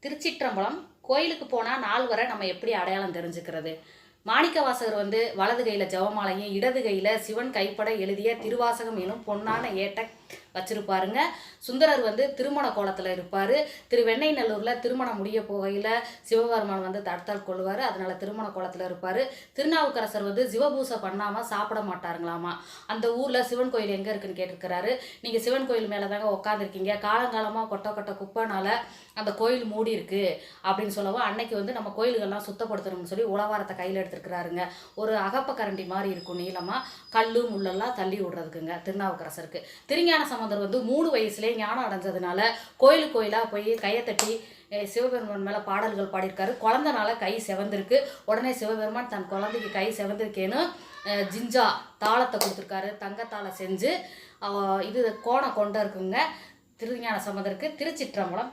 திருச்சிற்றம்பலம். கோயிலுக்கு போனால் நாள் வரை நம்ம எப்படி அடையாளம் தெரிஞ்சுக்கிறது? மாணிக்கவாசகர் வலது கையில் ஜெபமாலையும் இடது கையில் சிவன் கைப்பட எழுதிய திருவாசகம் எனும் பொன்னான ஏட்டை வச்சிருப்பாருங்க. சுந்தரர் திருமண கோலத்தில் இருப்பார். வெண்ணெய்நல்லூரில் திருமணம் முடிய போகையில் சிவபெருமான் தடுத்தால் கொள்வார். அதனால் திருமண கோலத்தில் இருப்பார். திருநாவுக்கரசர் சிவபூசை பண்ணாமல் சாப்பிட மாட்டாருங்களாமா. அந்த ஊரில் சிவன் கோயில் எங்கே இருக்குன்னு கேட்டிருக்கிறாரு. நீங்கள் சிவன் கோயில் மேலே தாங்க உட்காந்துருக்கீங்க, காலங்காலமாக கொட்ட குப்பைனால அந்த கோயில் மூடி இருக்கு அப்படின்னு சொல்லவும், அன்னைக்கு நம்ம கோயில்கள்லாம் சுத்தப்படுத்தணும்னு சொல்லி உளவாரத்தை கையில் எடுத்துருக்கிறாருங்க. ஒரு அகப்ப கரண்டி மாதிரி இருக்கும் நீளமாக, கல்லு முள்ளெல்லாம் தள்ளி விடுறதுக்குங்க திருநாவுக்கரசருக்கு. திருஞான சம்பந்தர் 3 வயசுலேயே ஞானம் அடைஞ்சதுனால கோயிலாக போய் கையை தட்டி சிவபெருமான் மேலே பாடல்கள் பாடியிருக்காரு. குழந்தனால கை செவந்திருக்கு. உடனே சிவபெருமான் தன் குழந்தைக்கு கை செவந்திருக்கேன்னு ஜிஞ்சா தாளத்தை கொடுத்துருக்காரு. தங்கத்தாளை செஞ்சு இது கோணம் கொண்டு இருக்குங்க திருஞான சம்பந்தருக்கு. திருச்சிற்றம்பலம்.